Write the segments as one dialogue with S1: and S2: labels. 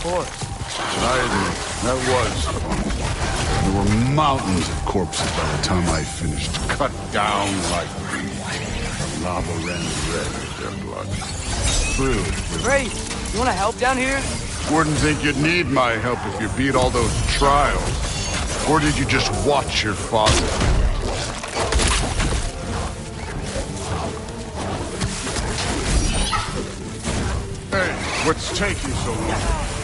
S1: course.
S2: I admit, that was fun. There were mountains of corpses by the time I finished, cut down like the lava ran red with their blood. Through it.
S1: Great! You wanna help down here?
S2: Wouldn't think you'd need my help if you beat all those trials. Or did you just watch your father? Hey, what's taking so long?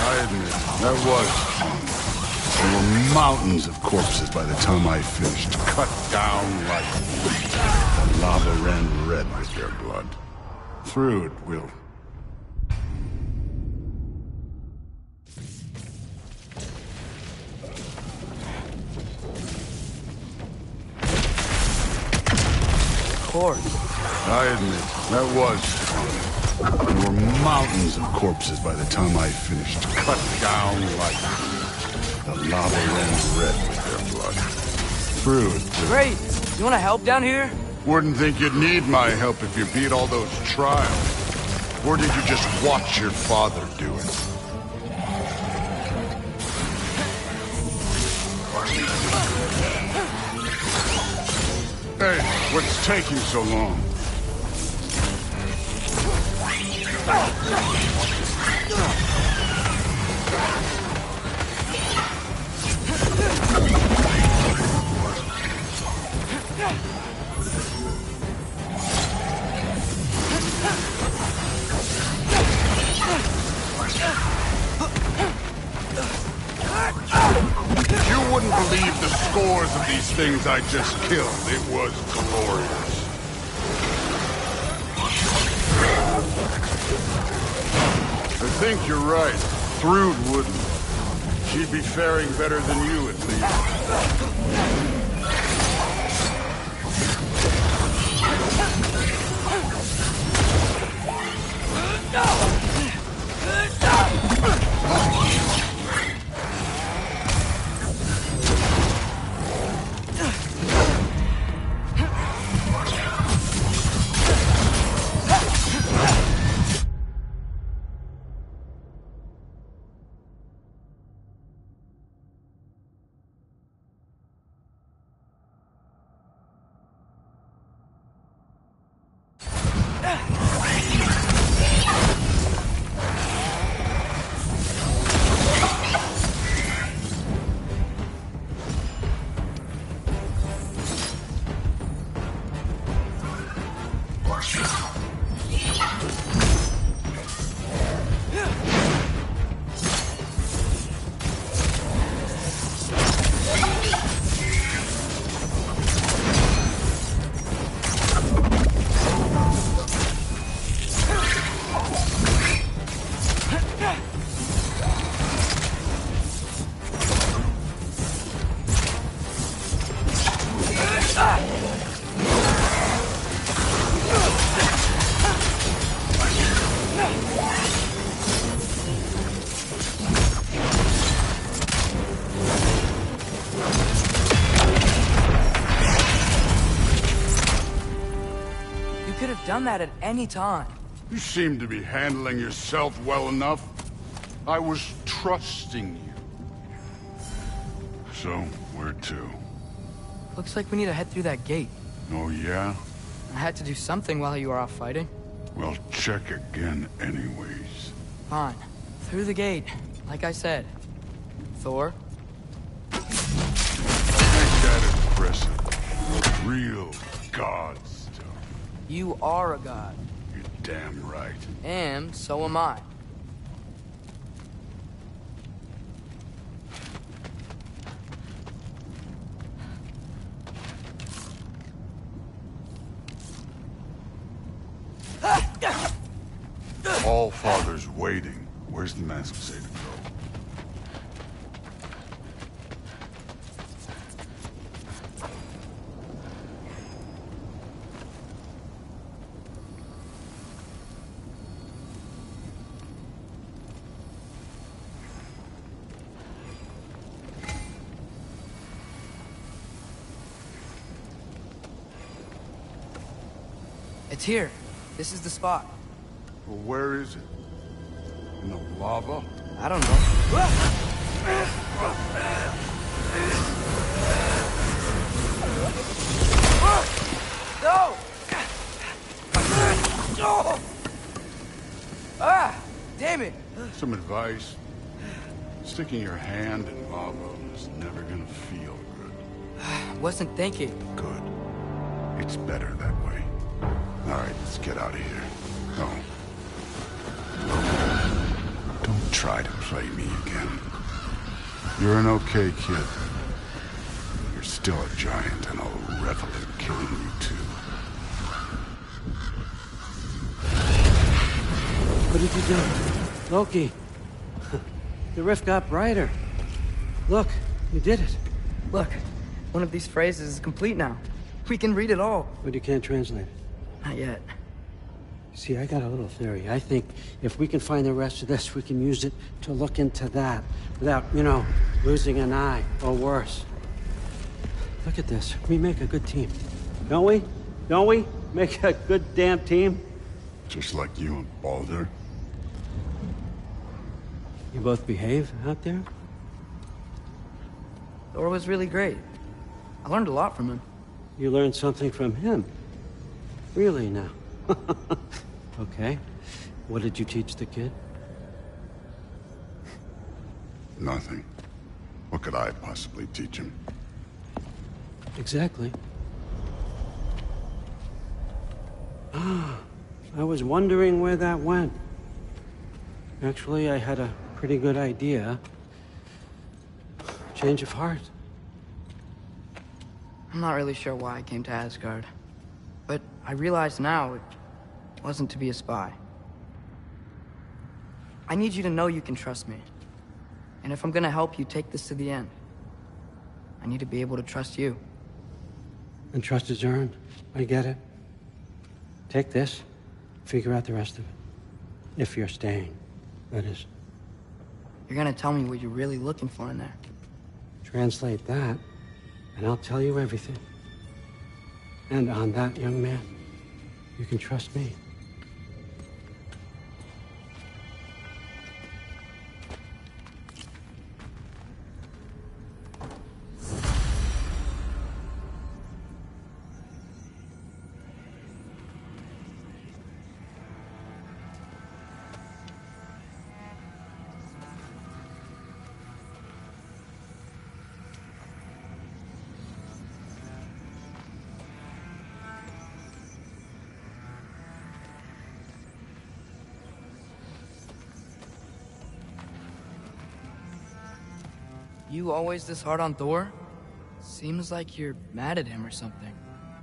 S2: I admit, that was fun. There were mountains of corpses by the time I finished, cut down like the lava ran red with their blood. Through it, Will. I admit, that was fun. There were mountains of corpses by the time I finished, cut down like the lava ran red with their blood. Through it.
S1: Great! You wanna help down here?
S2: Wouldn't think you'd need my help if you beat all those trials. Or did you just watch your father do it? Hey, what's taking so long? You wouldn't believe the scores of these things I just killed. It was glorious. I think you're right. Thrud wouldn't. She'd be faring better than you, at least.
S1: Done that at any time.
S2: You seem to be handling yourself well enough. I was trusting you. So, where to?
S1: Looks like we need to head through that gate.
S2: Oh, yeah?
S1: I had to do something while you were off fighting.
S2: Well, check again anyways.
S1: Fine. Through the gate, like I said. Thor?
S2: Ain't that impressive? Real god stuff.
S1: You are a god.
S2: You're damn right.
S1: And so am I.
S2: All-Father's waiting. Where's the mask say to go?
S1: It's here. This is the spot.
S2: Well, where is it? In the lava?
S1: I don't know. No! Ah! Damn it!
S2: Some advice. Sticking your hand in lava is never gonna feel good.
S1: Wasn't thinking.
S2: Good. It's better that way. All right, let's get out of here. No. Don't try to play me again. You're an okay kid. You're still a giant, and I'll revel in killing you too.
S3: What did you do? Loki. The rift got brighter. Look, you did it.
S1: Look, one of these phrases is complete now. We can read it all.
S3: But you can't translate it.
S1: Not yet.
S3: See, I got a little theory. I think if we can find the rest of this, we can use it to look into that without, losing an eye or worse. Look at this. We make a good team. Don't we? Don't we? Make a good damn team?
S2: Just like you and Baldur.
S3: You both behave out there?
S1: Thor was really great. I learned a lot from him.
S3: You learned something from him? Really now? Okay. What did you teach the kid?
S2: Nothing. What could I possibly teach him?
S3: Exactly. Ah, I was wondering where that went. Actually, I had a pretty good idea. Change of heart.
S1: I'm not really sure why I came to Asgard. But I realize now it wasn't to be a spy. I need you to know you can trust me. And if I'm gonna help you take this to the end, I need to be able to trust you.
S3: And trust is earned. I get it. Take this, figure out the rest of it. If you're staying, that is.
S1: You're gonna tell me what you're really looking for in there.
S3: Translate that, and I'll tell you everything. And on that, young man, you can trust me.
S1: You always this hard on Thor? Seems like you're mad at him or something.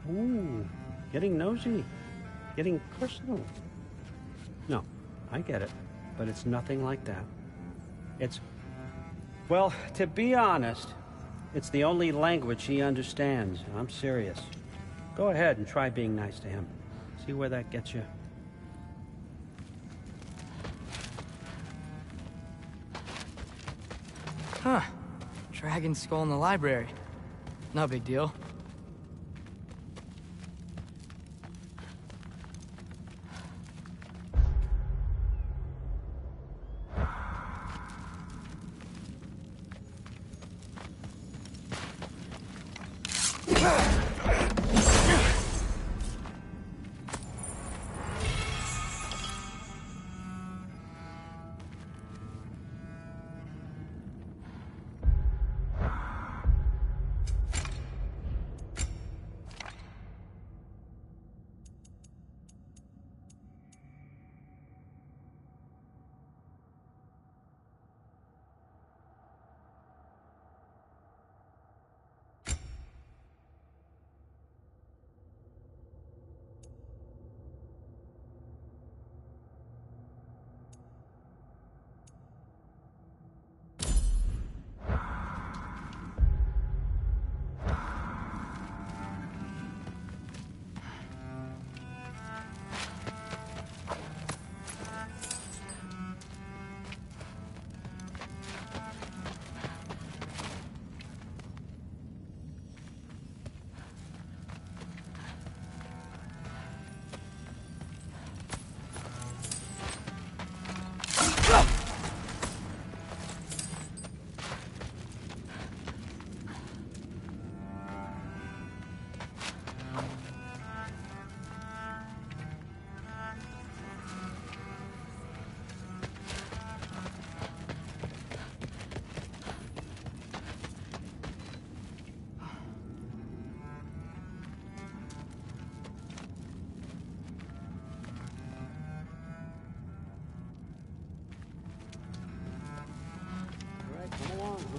S3: Ooh, getting nosy. Getting personal. No, I get it. But it's nothing like that. It's... Well, to be honest, it's the only language he understands. I'm serious. Go ahead and try being nice to him. See where that gets you.
S1: Huh. Dragon skull in the library. No big deal.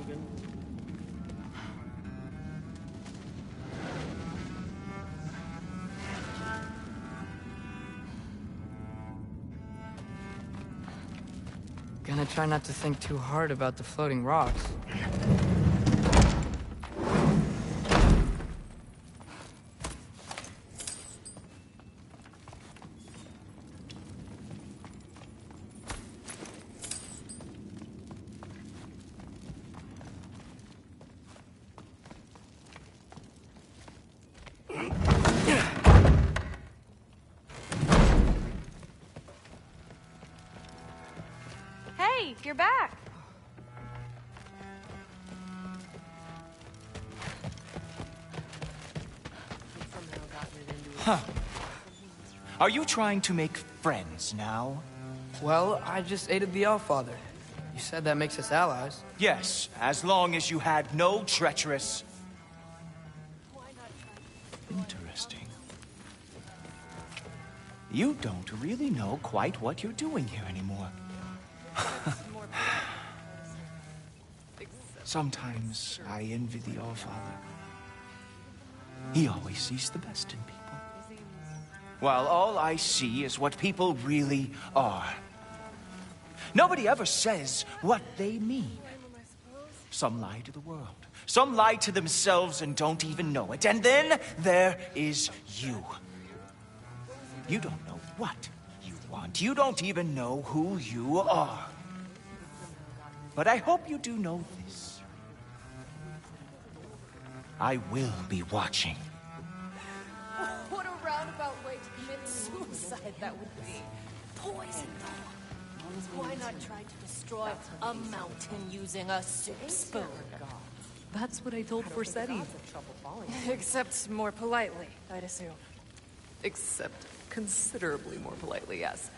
S3: Logan.
S1: Gonna try not to think too hard about the floating rocks.
S4: Hey, you're back.
S5: Huh. Are you trying to make friends now?
S1: Well, I just aided the Allfather. You said that makes us allies.
S5: Yes, as long as you had no treacherous... Interesting. You don't really know quite what you're doing here anymore. Sometimes I envy the Allfather. He always sees the best in people. While all I see is what people really are. Nobody ever says what they mean. Some lie to the world. Some lie to themselves and don't even know it. And then there is you. You don't know what you want. You don't even know who you are. But I hope you do know this. I will be watching.
S4: What a roundabout way to commit suicide that would be. Poison, though. Why not try to destroy a mountain using a soup spoon?
S6: That's what I told Forsetti.
S4: Except more politely, I'd assume.
S6: Except considerably more politely, yes.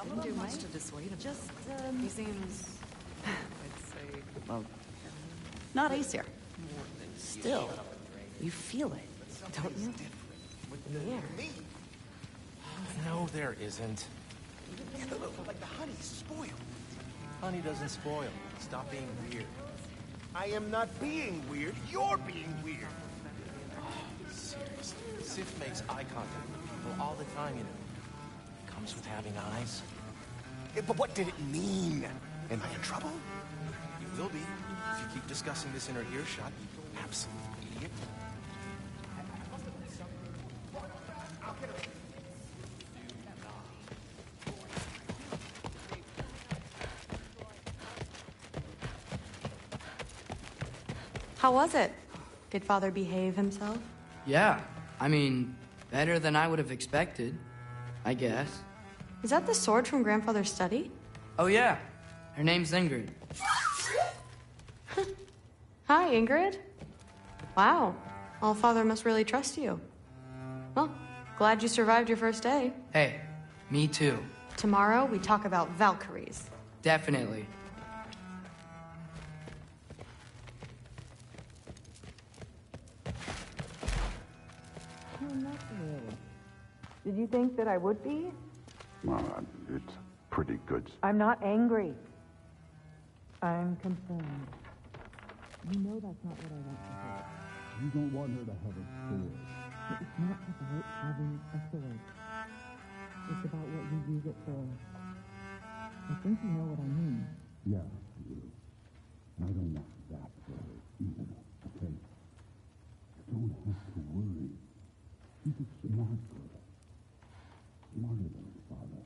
S6: Didn't do much to dissuade him. Just,
S4: He seems...
S6: I'd say, well, not Aesir. Still, you feel it, don't you? In the air.
S7: No, there isn't. Like the honey's spoiled. Honey doesn't spoil. Stop being weird. I am not being weird. You're being weird. Oh, seriously. Sif makes eye contact with people all the time, you know. It comes with having eyes. But what did it mean? Am I in trouble? You will be if you keep discussing this in her earshot. You absolute idiot.
S8: How was it? Did Father behave himself?
S1: Yeah, I mean, better than I would have expected, I guess.
S8: Is that the sword from Grandfather's study?
S1: Oh yeah, her name's Ingrid.
S8: Hi, Ingrid. Wow, Allfather must really trust you. Well, glad you survived your first day.
S1: Hey, me too.
S8: Tomorrow, we talk about Valkyries.
S1: Definitely.
S9: Did you think that I would be?
S2: Well, it's pretty good.
S9: I'm not angry. I'm concerned. You know that's not what I want to hear.
S2: You don't want her to have a sword.
S9: It's not about having a sword. It's about what you use it for. I think you know what I mean.
S2: Yeah, I do. I don't want that for her either, okay? You don't have to worry. She's a smart girl. Smarter than her father.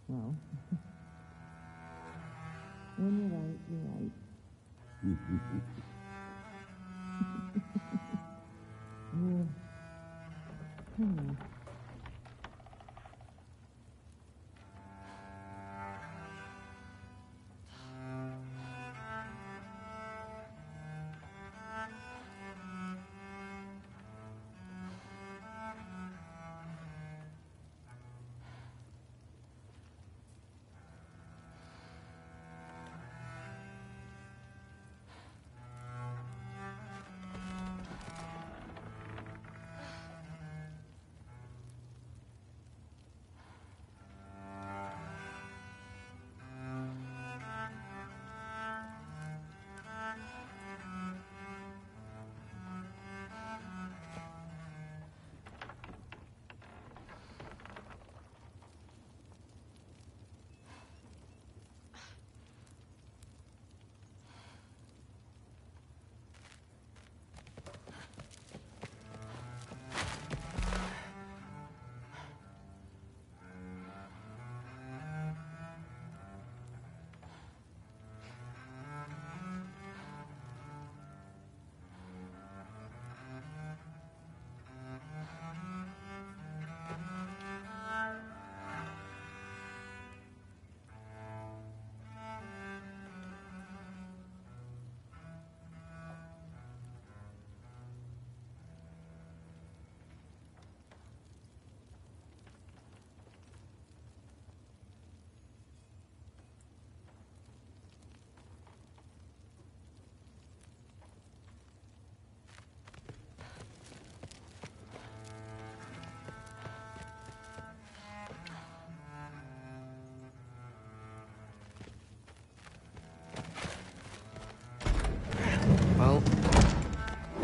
S9: Well, when you're right, you're right.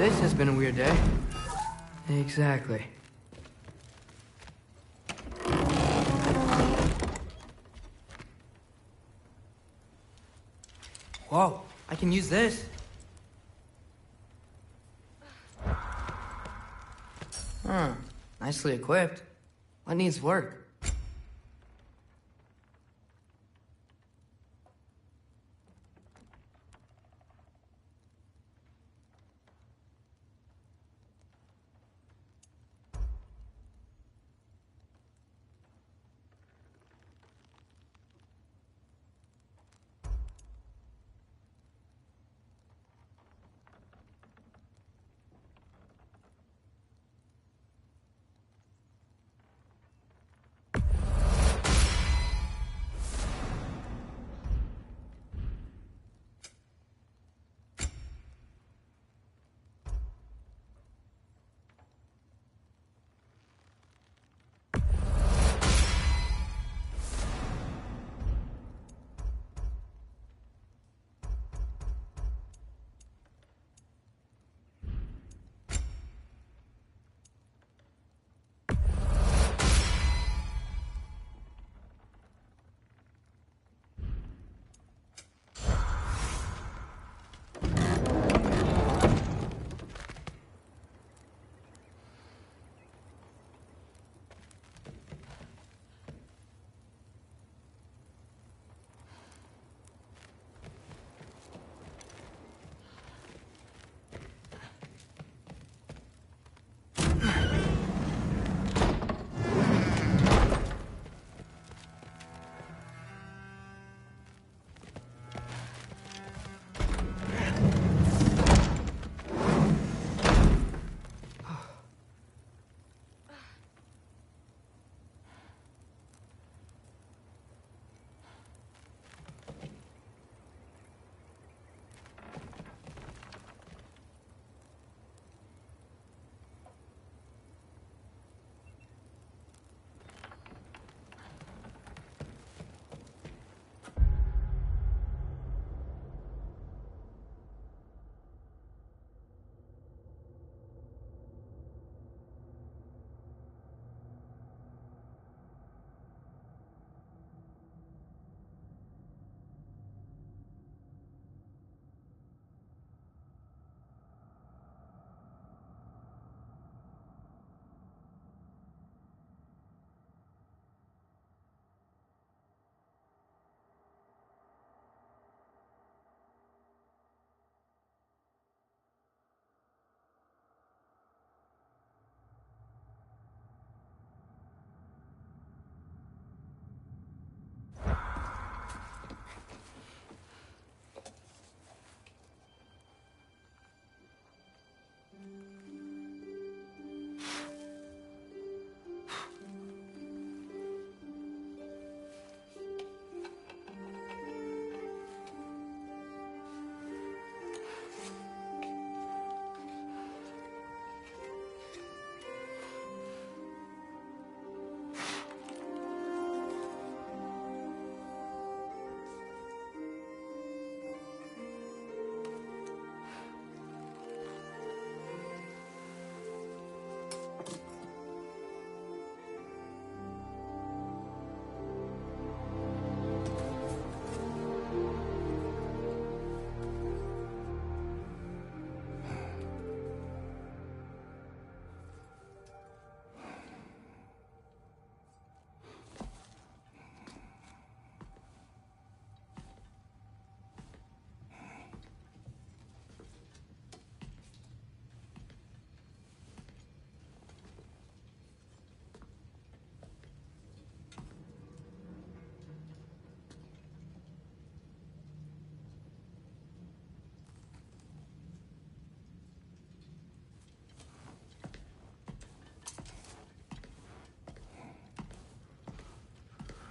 S1: This has been a weird day. Exactly. Whoa, I can use this. Nicely equipped. What needs work?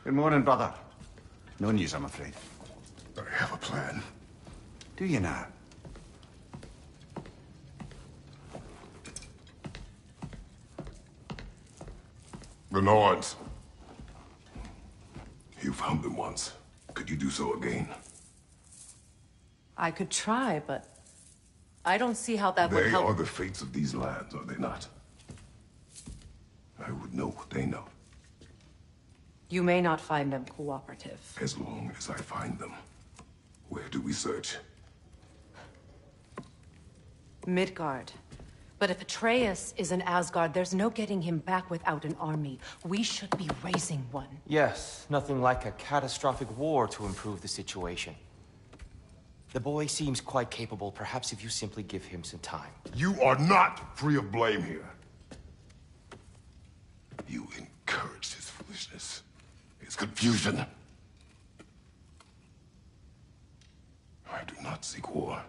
S5: Good morning, brother. No news, I'm afraid.
S2: I have a plan.
S5: Do you now?
S2: The Nords. You found them once. Could you do so again?
S6: I could try, but
S4: I don't see how that would
S10: They
S4: help.
S10: are the fates of these lands, are they not? I would know what they know,
S4: You may not find them cooperative.
S10: as long as I find them. Where do we search?
S4: Midgard. But if Atreus is in Asgard, there's no getting him back without an army. We should be raising one.
S5: Yes, nothing like a catastrophic war to improve the situation. The boy seems quite capable, perhaps if you simply give him some time.
S10: You are not free of blame here. You encouraged his foolishness, his confusion. I do not seek war.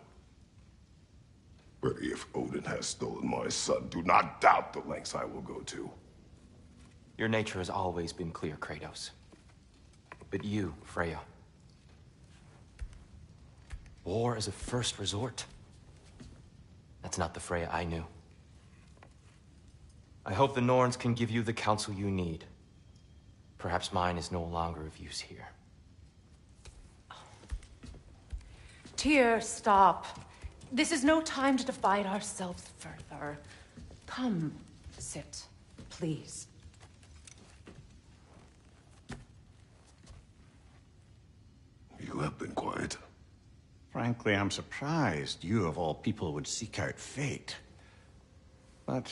S10: But if Odin has stolen my son, do not doubt the lengths I will go to.
S5: Your nature has always been clear, Kratos. But you, Freya. War is a first resort. That's not the Freya I knew. I hope the Norns can give you the counsel you need. Perhaps mine is no longer of use here.
S4: Tyr, stop. This is no time to divide ourselves further. Come, sit, please.
S10: You have been quiet.
S11: Frankly, I'm surprised you, of all people, would seek out fate. But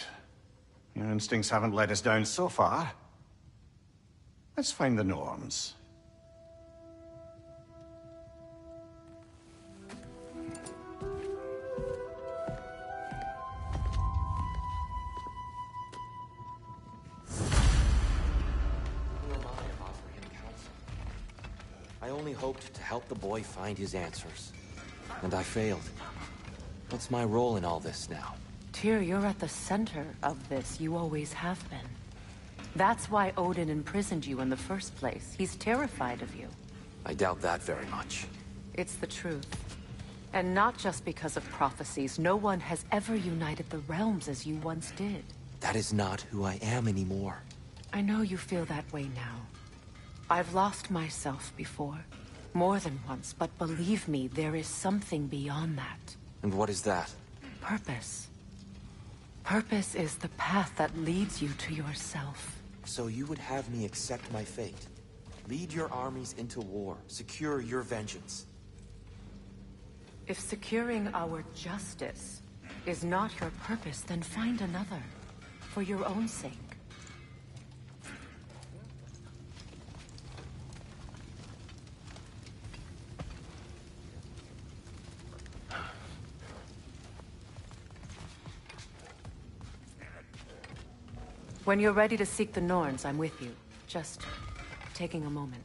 S11: your instincts haven't let us down so far. Let's find the Norns.
S5: I only hoped to help the boy find his answers. And I failed. What's my role in all this now?
S4: Tyr, you're at the center of this. You always have been. That's why Odin imprisoned you in the first place. He's terrified of you.
S5: I doubt that very much.
S4: It's the truth. And not just because of prophecies. No one has ever united the realms as you once did.
S5: That is not who I am anymore.
S4: I know you feel that way now. I've lost myself before. More than once, but believe me, there is something beyond that.
S5: And what is that?
S4: Purpose. Purpose is the path that leads you to yourself.
S5: So you would have me accept my fate? Lead your armies into war, secure your vengeance.
S4: If securing our justice is not your purpose, then find another. For your own sake. When you're ready to seek the Norns, I'm with you. Just taking a moment.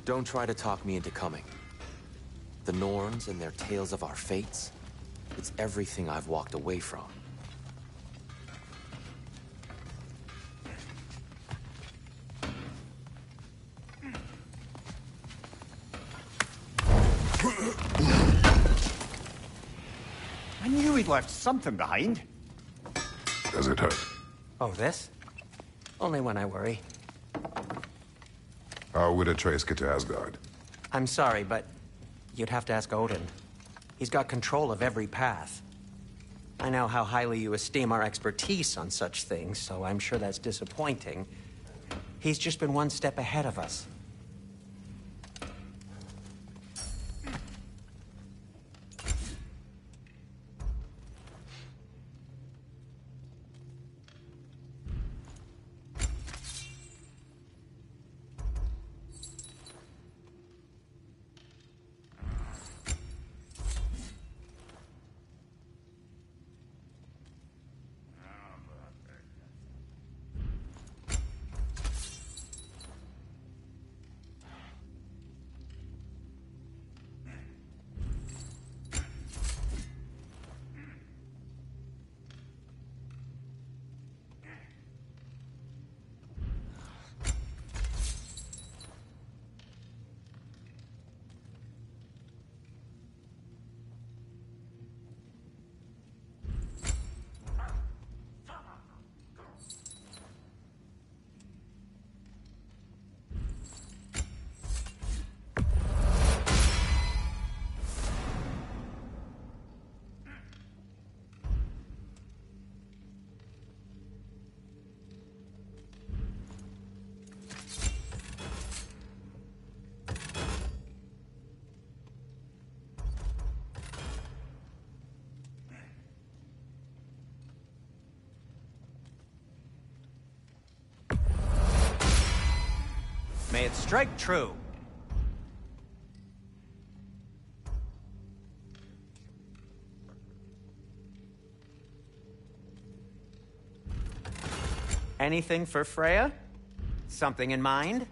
S5: Don't try to talk me into coming. The Norns and their tales of our fates, it's everything I've walked away from.
S11: I knew he'd left something behind.
S10: Does it hurt?
S3: Oh, this? Only when I worry.
S10: How would Atreus get to Asgard?
S3: I'm sorry, but you'd have to ask Odin. He's got control of every path. I know how highly you esteem our expertise on such things, so I'm sure that's disappointing. He's just been one step ahead of us.
S12: May it strike true. Anything for Freya? Something in mind?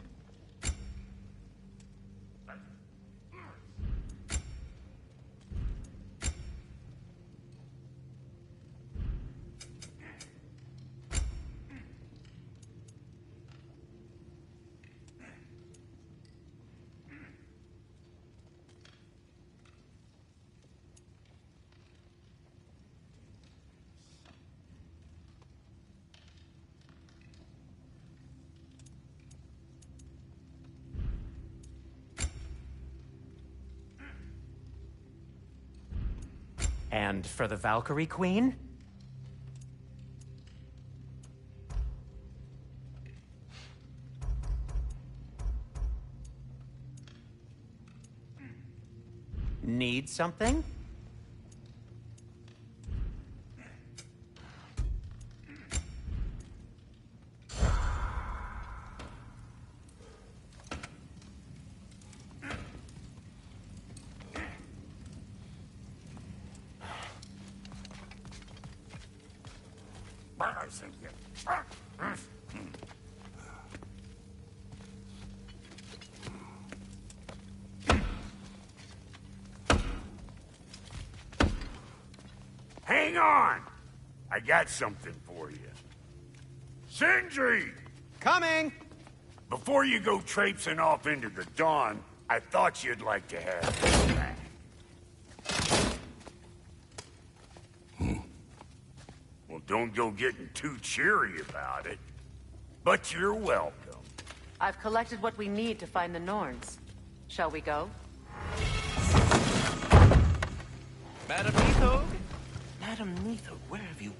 S12: And for the Valkyrie Queen? Need something?
S2: Hang on! I got something for you. Sindri!
S12: Coming!
S2: Before you go traipsing off into the dawn, I thought you'd like to have this back. Well, don't go getting too cheery about it. But you're welcome.
S6: I've collected what we need to find the Norns. Shall we go?
S5: Madam Neathog? Madam Neathog, where have you...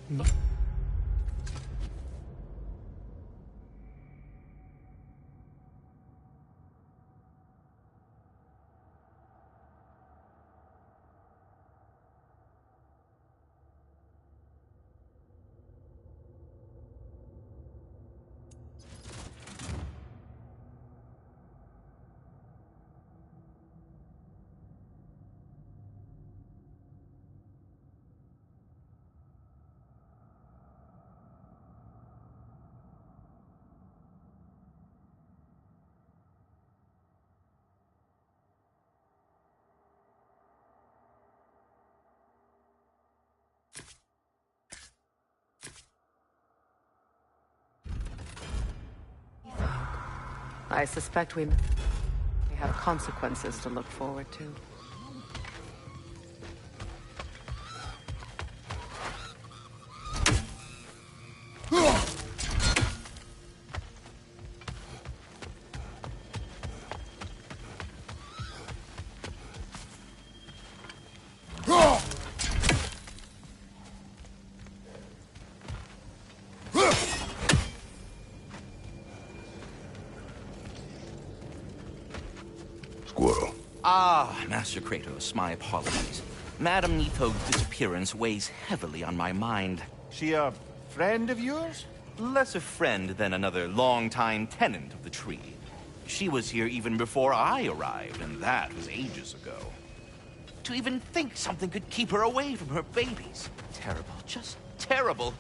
S6: I suspect we have consequences to look forward to.
S10: Squirrel.
S5: Ah, Master Kratos, my apologies. Madam Neathog's disappearance weighs heavily on my mind.
S7: She a friend of yours?
S5: Less a friend than another longtime tenant of the tree. She was here even before I arrived, and that was ages ago. To even think something could keep her away from her babies. Terrible, just terrible.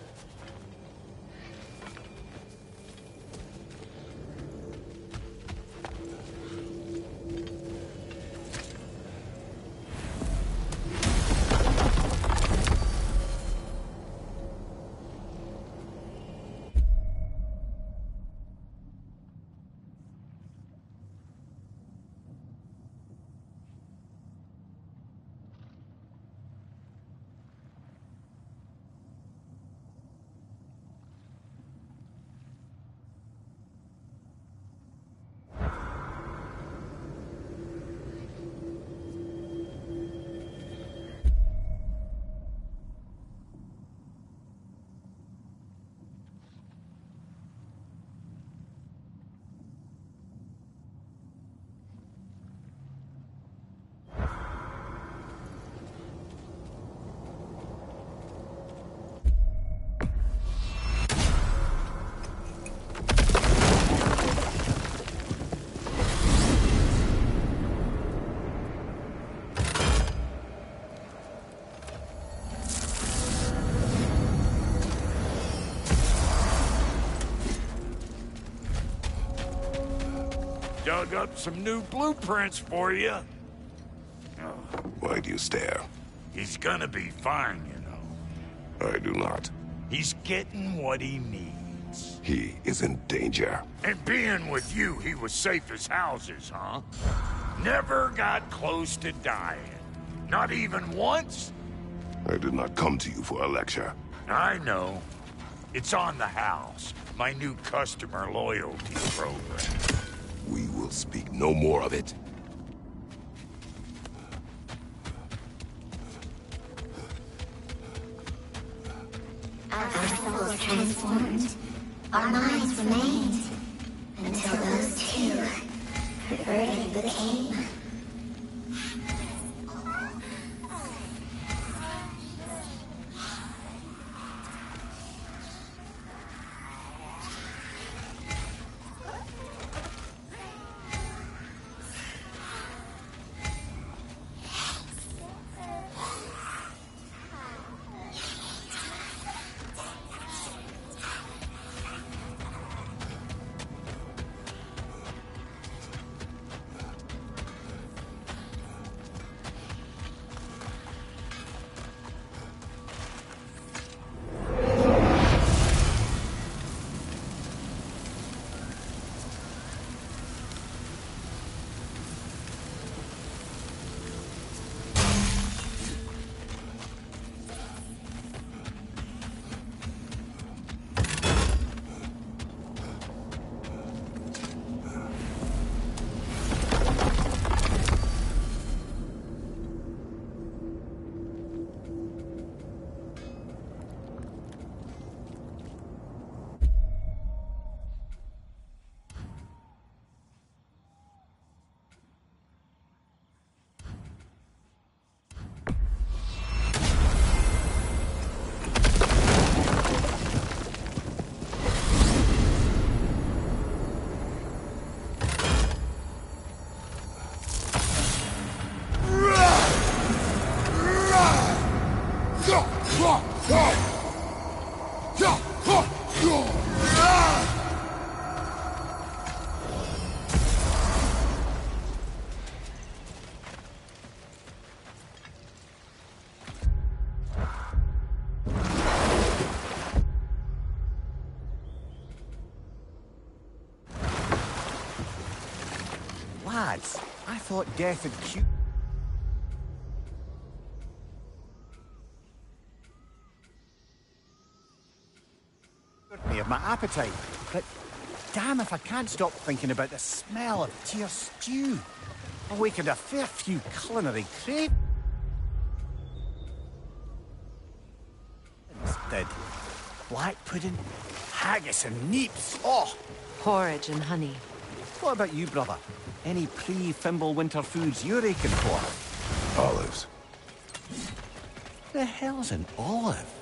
S13: dug up some new blueprints for you.
S10: Why do you stare?
S13: He's gonna be fine, you know.
S10: I do not.
S13: He's getting what he needs.
S10: He is in danger.
S13: And being with you, he was safe as houses, huh? Never got close to dying. Not even once?
S10: I did not come to you for a lecture.
S13: I know. It's on the house. My new customer loyalty program.
S10: We will speak no more of it.
S14: Our souls transformed. Our minds remained. Until those two perverted became.
S11: Lads, I thought death had cured me of my appetite, but damn if I can't stop thinking about the smell of tear stew. Awakened a fair few culinary cravings. Did black pudding, haggis and neeps. Oh,
S6: Porridge and honey.
S11: what about you, brother? Any pre-Fimble winter foods you're aching for?
S10: Olives.
S11: The hell's an olive?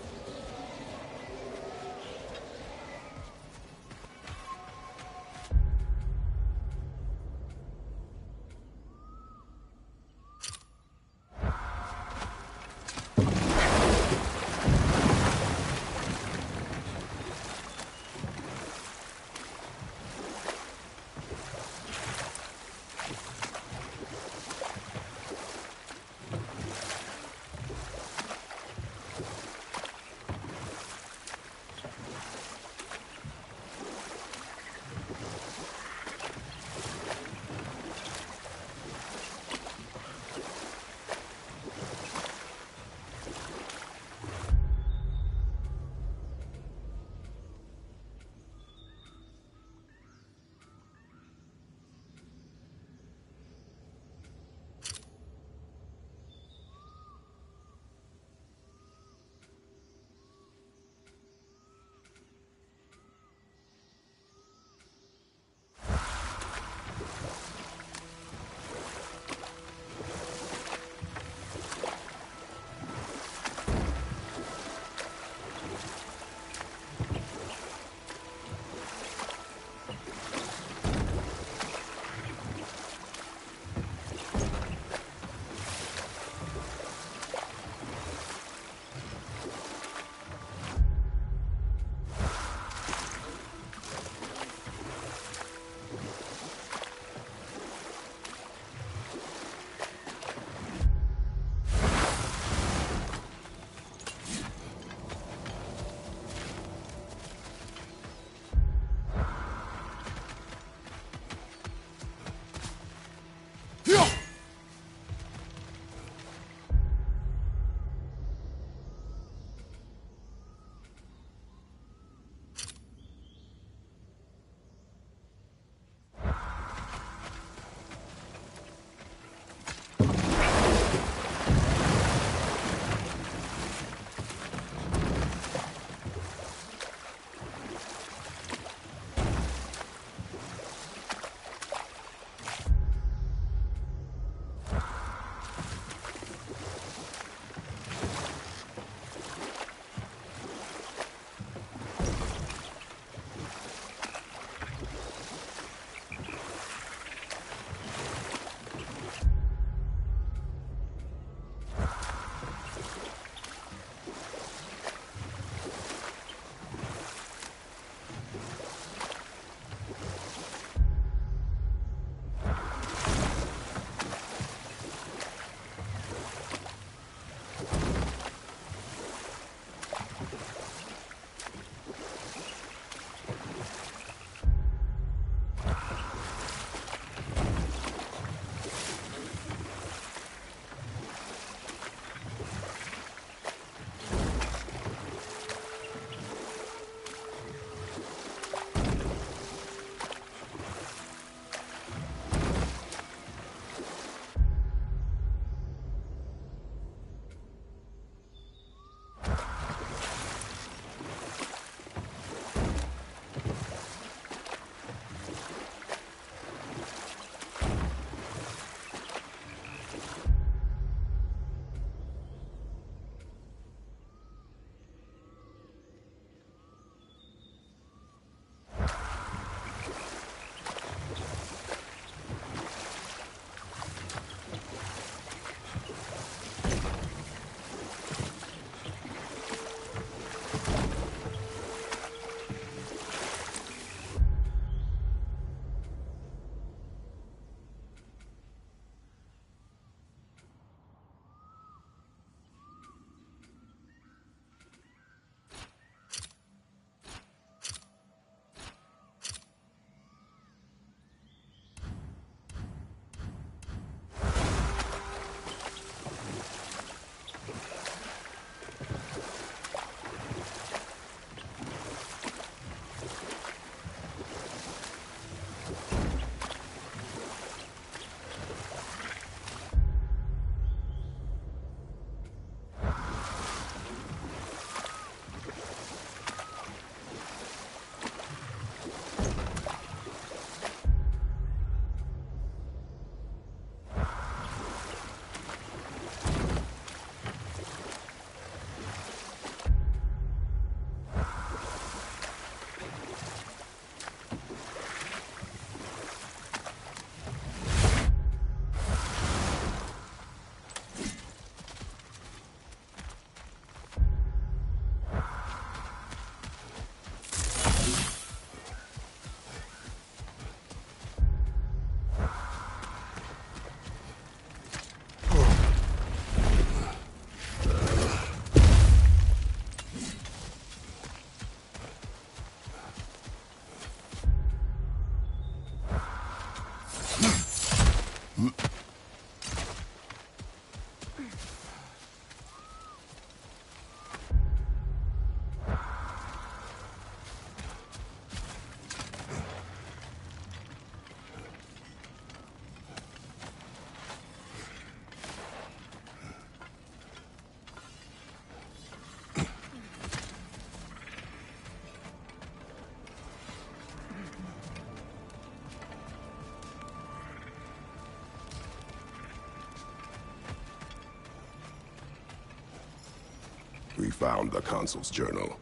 S10: We found the Consul's journal.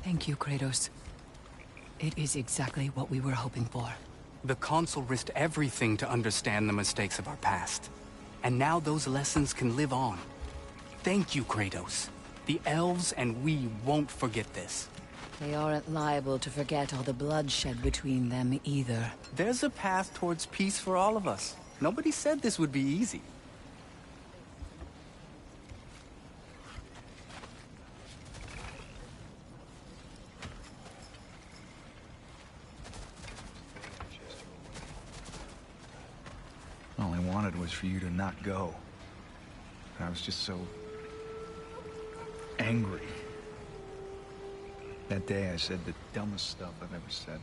S15: Thank you, Kratos. It is exactly what we were hoping for.
S16: The Consul risked everything to understand the mistakes of our past. And now those lessons can live on. Thank you, Kratos. The elves and we won't forget this.
S15: They aren't liable to forget all the bloodshed between them either.
S16: There's a path towards peace for all of us. Nobody said this would be easy.
S5: All I wanted was for you to not go. I was just so angry. That day I said the dumbest stuff I've ever said.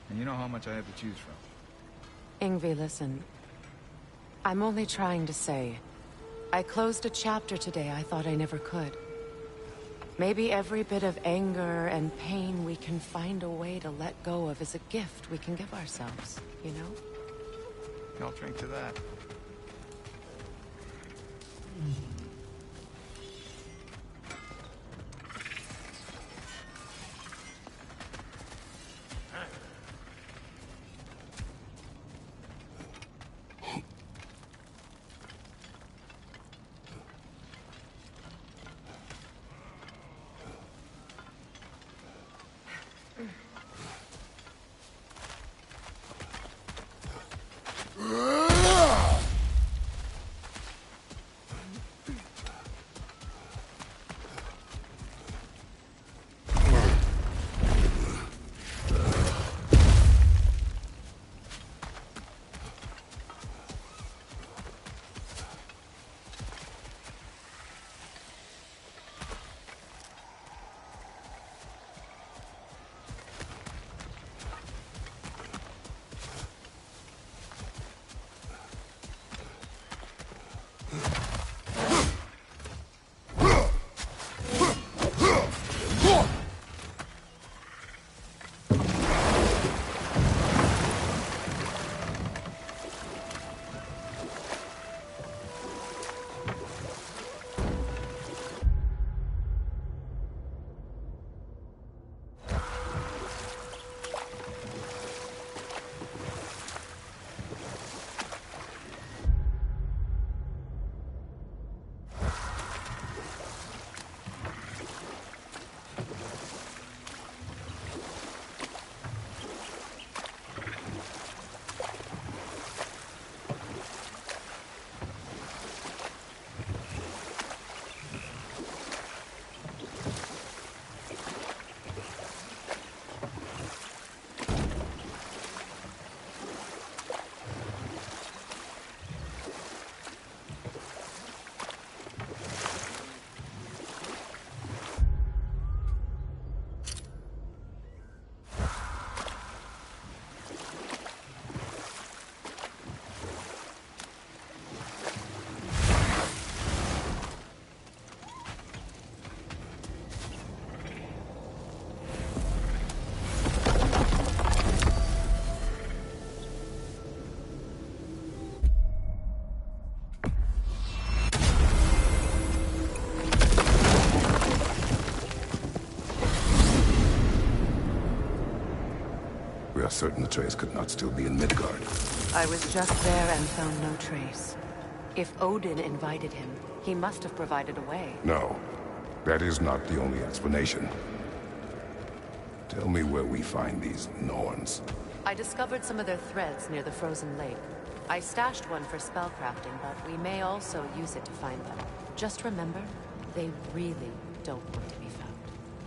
S5: And you know how much I have to choose from.
S17: Ingvi, listen. I'm only trying to say, I closed a chapter today I thought I never could. Maybe every bit of anger and pain we can find a way to let go of is a gift we can give ourselves, you know?
S5: I'll drink to that.
S10: We are certain the trace could not still be in Midgard.
S17: I was just there and found no trace. If Odin invited him, he must have provided a way.
S10: No, that is not the only explanation. Tell me where we find these Norns.
S17: I discovered some of their threads near the frozen lake. I stashed one for spellcrafting, but we may also use it to find them. Just remember, they really don't want to be found.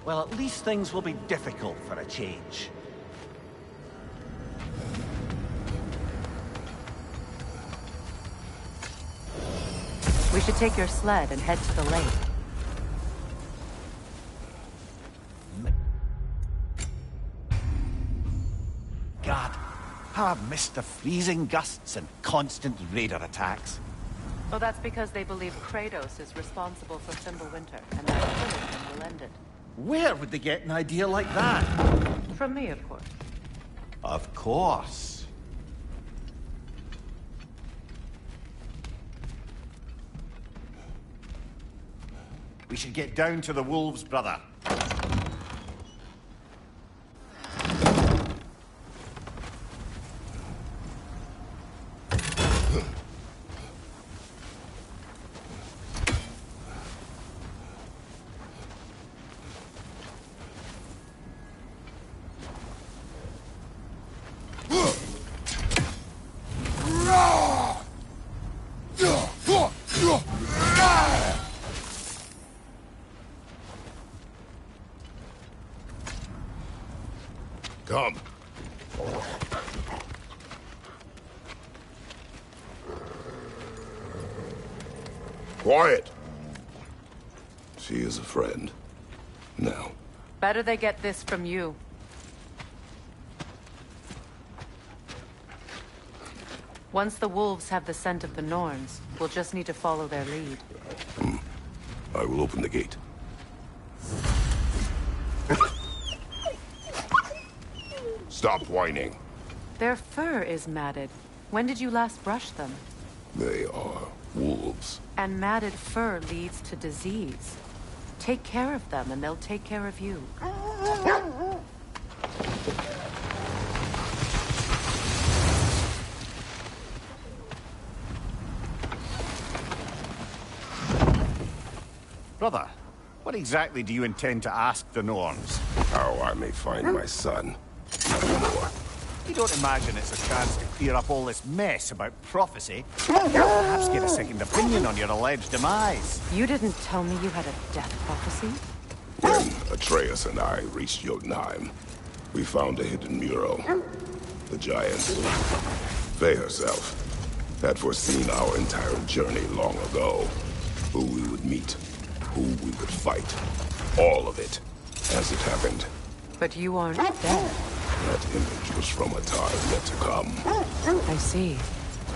S7: Well, at least things will be difficult for a change.
S17: We should take your sled and head to the lake.
S11: God, how I've missed the freezing gusts and constant raider attacks.
S17: Oh, that's because they believe Kratos is responsible for Fimbulwinter, and that Fimbulwinter will end it.
S11: Where would they get an idea like that?
S17: From me, of course.
S11: Of course. We should get down to the wolves, brother.
S10: Come. Quiet. She is a friend. Now.
S17: Better they get this from you. Once the wolves have the scent of the Norns, we'll just need to follow their lead.
S10: I will open the gate. Stop whining.
S17: Their fur is matted. When did you last brush them?
S10: They are wolves.
S17: And matted fur leads to disease. Take care of them, and they'll take care of you.
S11: Brother, what exactly do you intend to ask the Norns?
S10: How I may find my son. Nothing more.
S11: You don't imagine it's a chance to clear up all this mess about prophecy? Perhaps get a second opinion on your alleged demise.
S17: You didn't tell me you had a death prophecy?
S10: When Atreus and I reached Jotunheim, we found a hidden mural. The giant, Faye herself, had foreseen our entire journey long ago. Who we would meet, who we would fight. All of it, as it happened.
S17: But you aren't dead.
S10: That image was from a time yet to come.
S17: I see.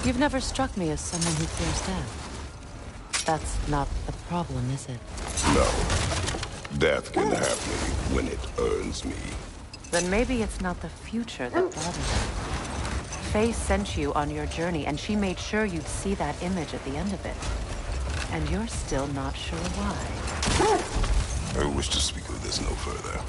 S17: You've never struck me as someone who fears death. That's not the problem, is it?
S10: No. Death can have me when it earns me.
S17: Then maybe it's not the future that bothers you. Faye sent you on your journey, and she made sure you'd see that image at the end of it. And you're still not sure why.
S10: I wish to speak of this no further.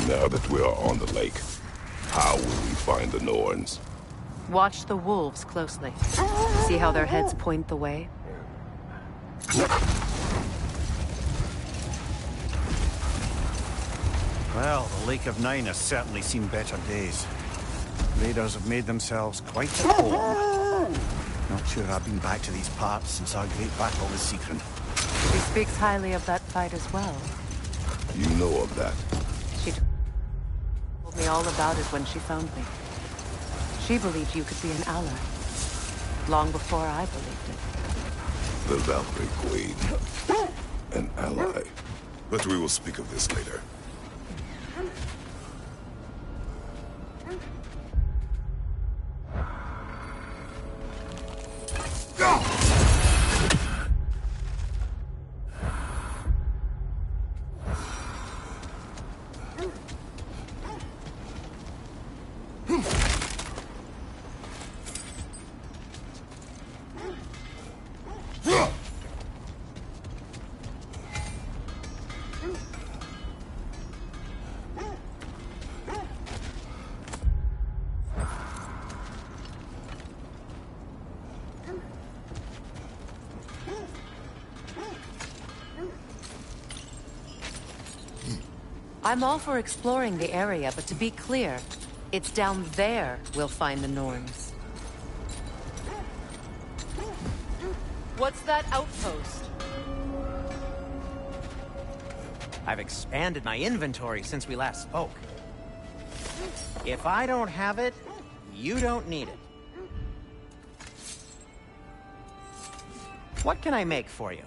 S10: Now that we are on the lake, how will we find the Norns?
S17: Watch the wolves closely. See how their heads point the way?
S11: Well, the Lake of Nine has certainly seen better days. Raiders have made themselves quite at home. Not sure I've been back to these parts since our great battle with Sigrun.
S17: She speaks highly of that fight as well.
S10: You know of that?
S17: She told told me all about it when she found me. She believed you could be an ally. Long before I believed it.
S10: The Valkyrie Queen. An ally. But we will speak of this later.
S17: I'm all for exploring the area, but to be clear, it's down there we'll find the Norns.
S4: What's that outpost?
S12: I've expanded my inventory since we last spoke. If I don't have it, you don't need it. What can I make for you?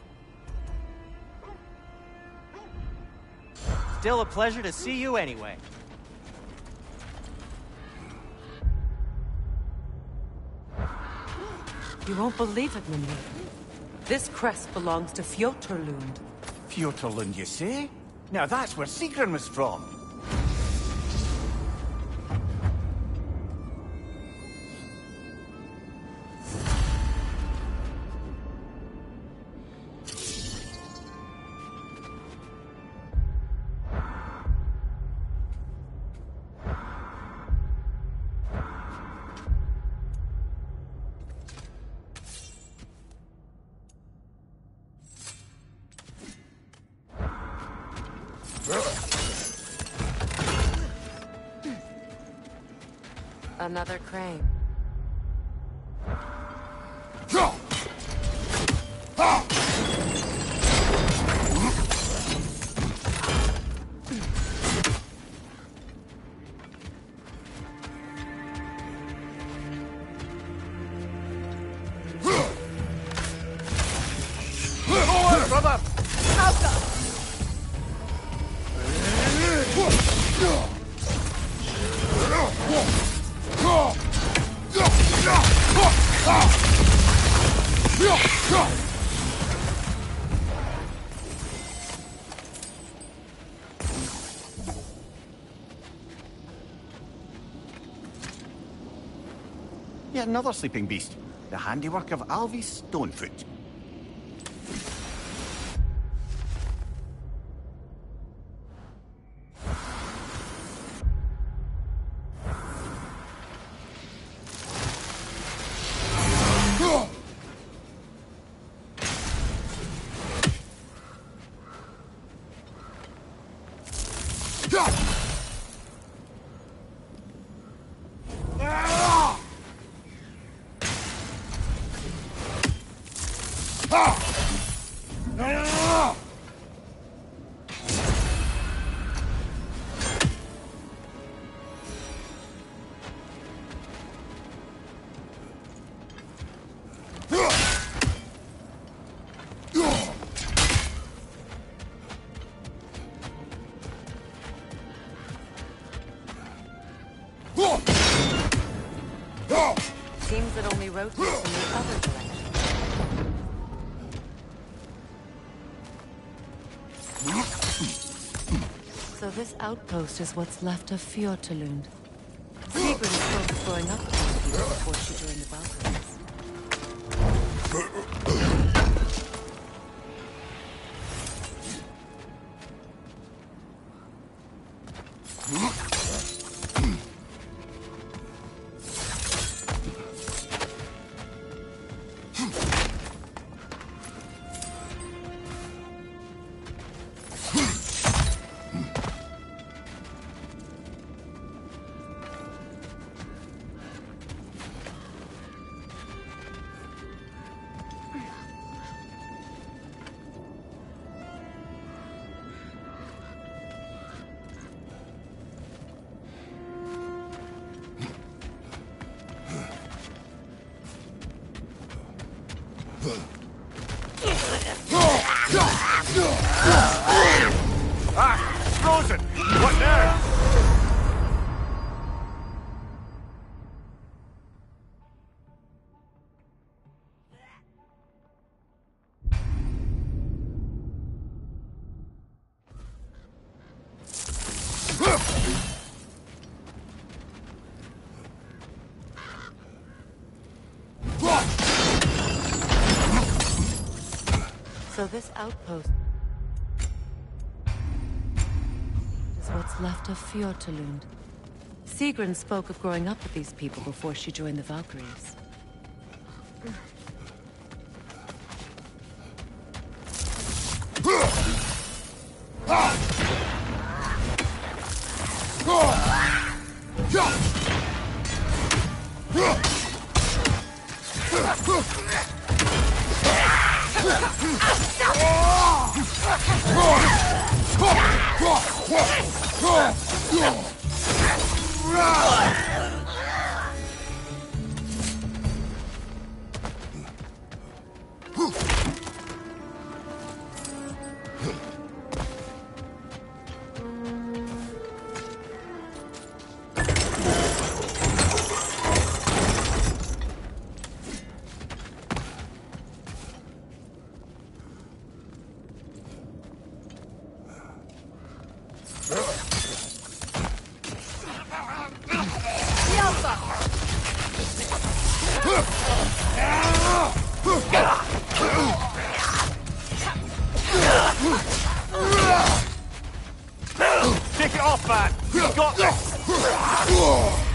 S12: Still a pleasure to see you anyway.
S17: You won't believe it, Mimir. This crest belongs to Fjoturlund.
S11: Fjoturlund, you say? Now that's where Sigrun was from.
S17: Another crane.
S12: Brother!
S11: Yet another sleeping beast. The handiwork of Alvi Stonefoot.
S17: Seems it only rotates in the other direction. So this outpost is what's left of Fjoturlund. Sigrid is still growing up with these people before she joined the Valkyries. So this outpost is what's left of Fjortulund. Sigrun spoke of growing up with these people before she joined the Valkyries.
S7: Take it off, man! You got this!